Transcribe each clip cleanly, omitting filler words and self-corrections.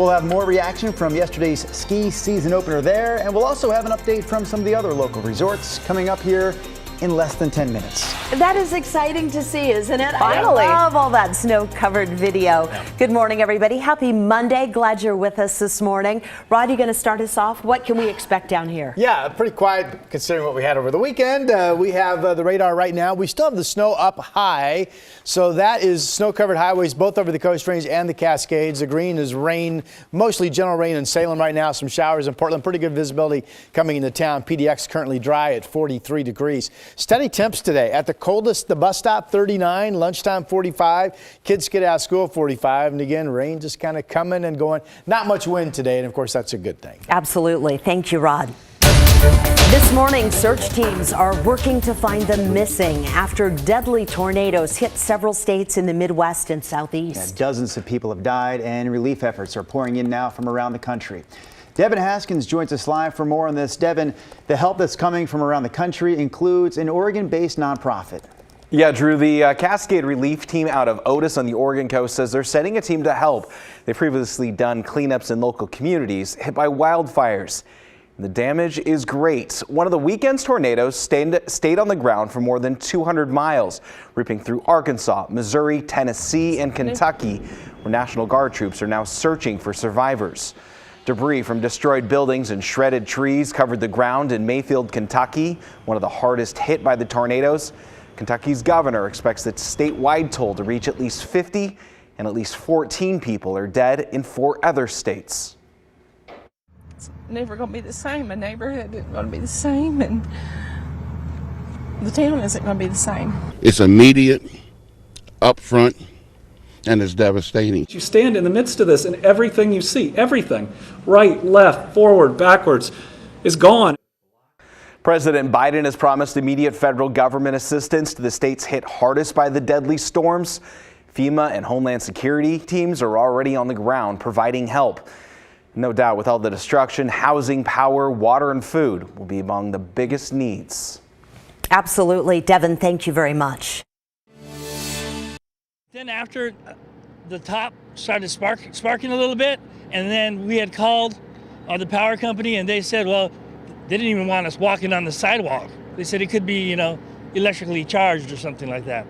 We'll have more reaction from yesterday's ski season opener there, and we'll also have an update from some of the other local resorts coming up here in less than 10 minutes. That is exciting to see, isn't it? Finally. I love all that snow-covered video. Yeah. Good morning, everybody. Happy Monday. Glad you're with us this morning. Rod, you going to start us off? What can we expect down here? Yeah, pretty quiet considering what we had over the weekend. We have the radar right now. We still have the snow up high, so that is snow-covered highways both over the Coast Range and the Cascades. The green is rain, mostly general rain in Salem right now. Some showers in Portland. Pretty good visibility coming into town. PDX currently dry at 43 degrees. Steady temps today. At the coldest, the bus stop 39, lunchtime 45, kids get out of school 45, and again, rain just kind of coming and going. Not much wind today, and of course, that's a good thing. Absolutely. Thank you, Rod. This morning, search teams are working to find the missing after deadly tornadoes hit several states in the Midwest and Southeast. Dozens of people have died, and relief efforts are pouring in now from around the country. Devin Haskins joins us live for more on this. Devin, the help that's coming from around the country includes an Oregon-based nonprofit. Yeah, Drew, the Cascade Relief Team out of Otis on the Oregon coast says they're sending a team to help. They've previously done cleanups in local communities hit by wildfires. The damage is great. One of the weekend's tornadoes stayed on the ground for more than 200 miles, ripping through Arkansas, Missouri, Tennessee, and Kentucky, where National Guard troops are now searching for survivors. Debris from destroyed buildings and shredded trees covered the ground in Mayfield, Kentucky, one of the hardest hit by the tornadoes. Kentucky's governor expects the statewide toll to reach at least 50, and at least 14 people are dead in 4 other states. It's never going to be the same. My neighborhood isn't going to be the same, and the town isn't going to be the same. It's immediate, upfront, and it's devastating. You stand in the midst of this and everything you see, everything, right, left, forward, backwards, is gone. President Biden has promised immediate federal government assistance to the states hit hardest by the deadly storms. FEMA and Homeland Security teams are already on the ground providing help. No doubt with all the destruction, housing, power, water, and food will be among the biggest needs. Absolutely. Devin, thank you very much. Then after the top started sparking a little bit, and then we had called the power company, and they said, well, they didn't even want us walking on the sidewalk. They said it could be, electrically charged or something like that.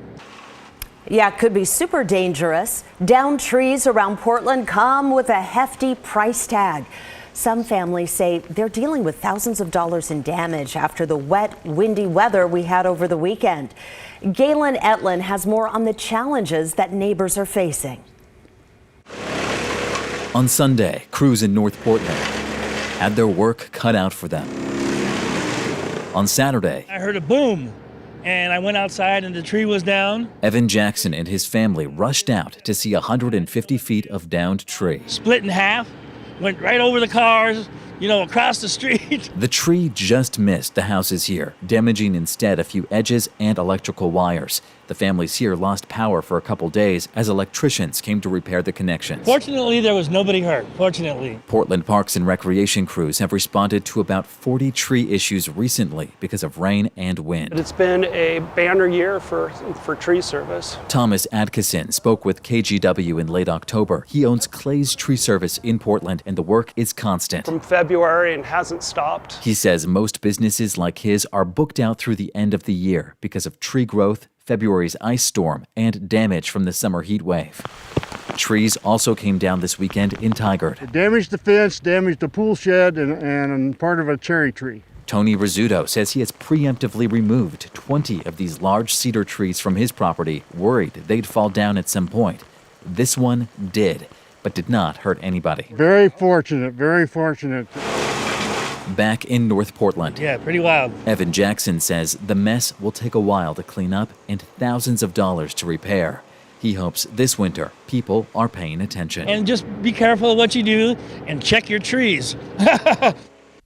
Yeah, it could be super dangerous. Downed trees around Portland come with a hefty price tag. Some families say they're dealing with thousands of dollars in damage after the wet, windy weather we had over the weekend. Galen Etlin has more on the challenges that neighbors are facing. On Sunday, crews in North Portland had their work cut out for them. On Saturday, I heard a boom, and I went outside and the tree was down. Evan Jackson and his family rushed out to see 150 feet of downed tree. Split in half, went right over the cars, across the street. The tree just missed the houses here, damaging instead a few edges and electrical wires. The families here lost power for a couple days as electricians came to repair the connections. Fortunately, there was nobody hurt, fortunately. Portland Parks and Recreation crews have responded to about 40 tree issues recently because of rain and wind. It's been a banner year for tree service. Thomas Adkisson spoke with KGW in late October. He owns Clay's Tree Service in Portland, and the work is constant. From February and hasn't stopped. He says most businesses like his are booked out through the end of the year because of tree growth, February's ice storm, and damage from the summer heat wave. Trees also came down this weekend in Tigard. It damaged the fence, damaged the pool shed, and part of a cherry tree. Tony Rizzuto says he has preemptively removed 20 of these large cedar trees from his property, worried they'd fall down at some point. This one did, but did not hurt anybody. Very fortunate, very fortunate. Back in North Portland. Yeah, pretty wild. Evan Jackson says the mess will take a while to clean up and thousands of dollars to repair. He hopes this winter people are paying attention. And just be careful of what you do and check your trees.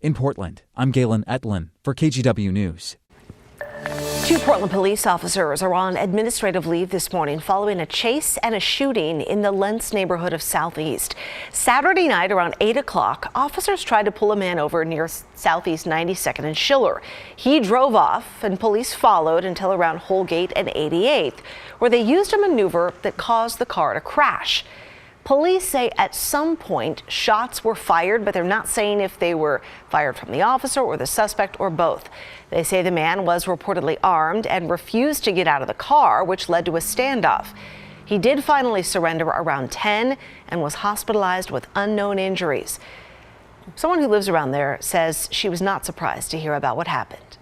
In Portland, I'm Galen Etlin for KGW News. 2 Portland police officers are on administrative leave this morning following a chase and a shooting in the Lentz neighborhood of Southeast. Saturday night around 8 o'clock, officers tried to pull a man over near Southeast 92nd and Schiller. He drove off and police followed until around Holgate and 88th, where they used a maneuver that caused the car to crash. Police say at some point shots were fired, but they're not saying if they were fired from the officer or the suspect or both. They say the man was reportedly armed and refused to get out of the car, which led to a standoff. He did finally surrender around 10 and was hospitalized with unknown injuries. Someone who lives around there says she was not surprised to hear about what happened.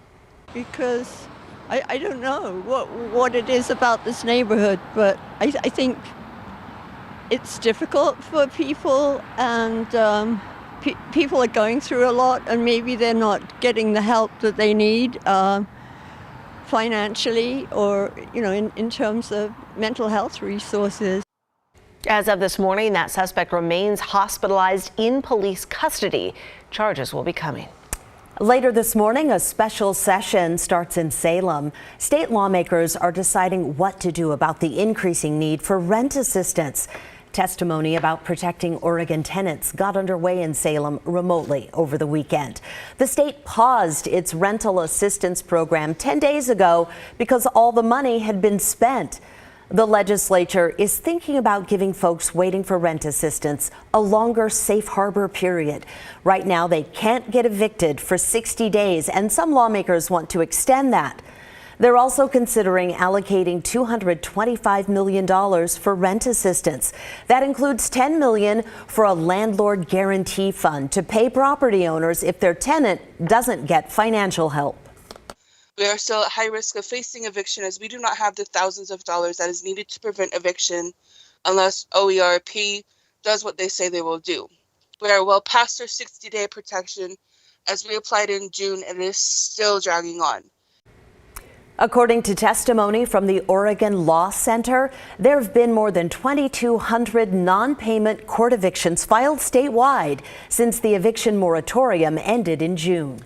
Because I don't know what it is about this neighborhood, but I think it's difficult for people, and people are going through a lot, and maybe they're not getting the help that they need financially or, in terms of mental health resources. As of this morning, that suspect remains hospitalized in police custody. Charges will be coming. Later this morning, a special session starts in Salem. State lawmakers are deciding what to do about the increasing need for rent assistance. Testimony about protecting Oregon tenants got underway in Salem remotely over the weekend. The state paused its rental assistance program 10 days ago because all the money had been spent. The legislature is thinking about giving folks waiting for rent assistance a longer safe harbor period. Right now, they can't get evicted for 60 days, and some lawmakers want to extend that. They're also considering allocating $225 million for rent assistance. That includes $10 million for a landlord guarantee fund to pay property owners if their tenant doesn't get financial help. We are still at high risk of facing eviction as we do not have the thousands of dollars that is needed to prevent eviction unless OERP does what they say they will do. We are well past our 60-day protection as we applied in June, and it is still dragging on. According to testimony from the Oregon Law Center, there have been more than 2,200 non-payment court evictions filed statewide since the eviction moratorium ended in June.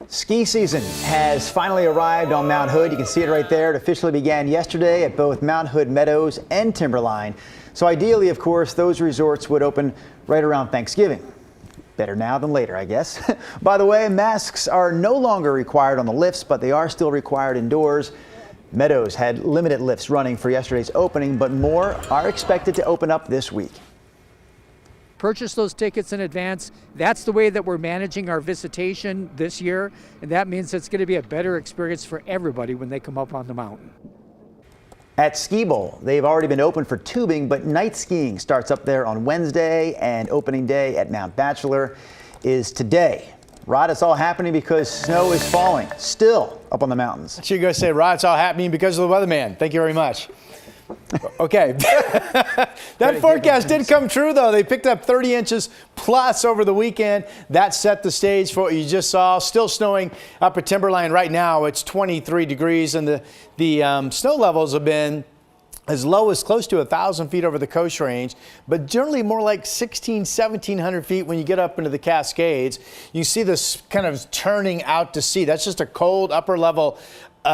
Ski season has finally arrived on Mount Hood. You can see it right there. It officially began yesterday at both Mount Hood Meadows and Timberline. So ideally, of course, those resorts would open right around Thanksgiving. Better now than later, I guess. By the way, masks are no longer required on the lifts, but they are still required indoors. Meadows had limited lifts running for yesterday's opening, but more are expected to open up this week. Purchase those tickets in advance. That's the way that we're managing our visitation this year, and that means it's going to be a better experience for everybody when they come up on the mountain. At Ski Bowl, they've already been open for tubing, but night skiing starts up there on Wednesday, and opening day at Mount Bachelor is today. Rod, it's all happening because snow is falling still up on the mountains. So you're going to say, Rod, it's all happening because of the weatherman. Thank you very much. Okay. That forecast did come true, though. They picked up 30 inches plus over the weekend. That set the stage for what you just saw. Still snowing up at Timberline right now. It's 23 degrees, and the snow levels have been as low as close to 1,000 feet over the Coast Range, but generally more like 1,700 feet when you get up into the Cascades. You see this kind of turning out to sea. That's just a cold upper level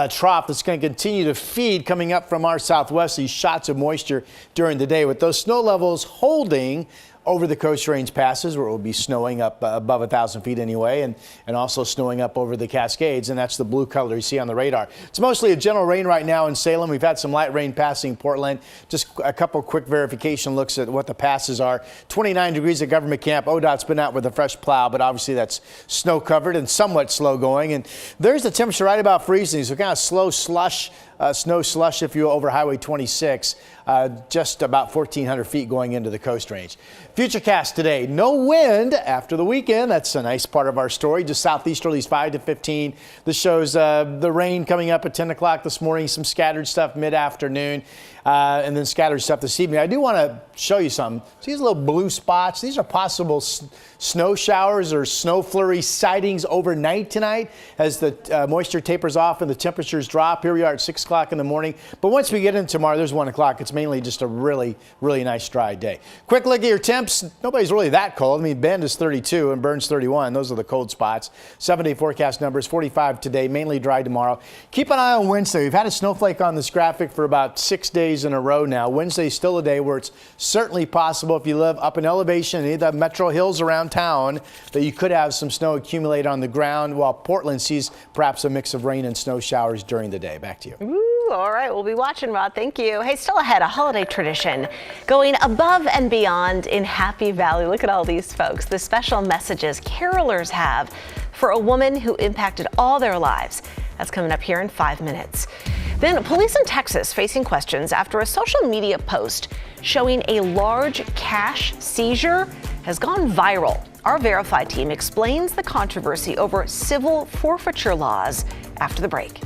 trough that's going to continue to feed coming up from our southwest, these shots of moisture during the day. With those snow levels holding over the Coast Range passes, where it will be snowing up above 1,000 feet anyway, and also snowing up over the Cascades, and that's the blue color you see on the radar. It's mostly a gentle rain right now in Salem. We've had some light rain passing Portland. Just a couple quick verification looks at what the passes are. 29 degrees at Government Camp. ODOT's been out with a fresh plow, but obviously that's snow covered and somewhat slow going. And there's the temperature right about freezing, so kind of slow slush. Snow slush, if you will, over Highway 26, just about 1,400 feet going into the Coast Range. Futurecast today, no wind after the weekend. That's a nice part of our story. Just southeasterlies 5 to 15. This shows the rain coming up at 10 o'clock this morning, some scattered stuff mid-afternoon, and then scattered stuff this evening. I do want to show you some. See these little blue spots? These are possible snow showers or snow flurry sightings overnight tonight as the moisture tapers off and the temperatures drop. Here we are at 6 o'clock in the morning. But once we get into tomorrow, there's 1 o'clock. It's mainly just a really, really nice dry day. Quick look at your temps. Nobody's really that cold. I mean, Bend is 32 and Burns 31. Those are the cold spots. 7-day forecast numbers, 45 today, mainly dry tomorrow. Keep an eye on Wednesday. We've had a snowflake on this graphic for about 6 days in a row now. Wednesday's still a day where it's certainly possible, if you live up in elevation, any of the metro hills around town, that you could have some snow accumulate on the ground, while Portland sees perhaps a mix of rain and snow showers during the day. Back to you. Ooh, All right, we'll be watching, Rod. Thank you. Hey, still ahead, a holiday tradition going above and beyond in Happy Valley. Look at all these folks, the special messages carolers have for a woman who impacted all their lives. That's coming up here in 5 minutes. Then police in Texas facing questions after a social media post showing a large cash seizure has gone viral. Our Verify team explains the controversy over civil forfeiture laws after the break.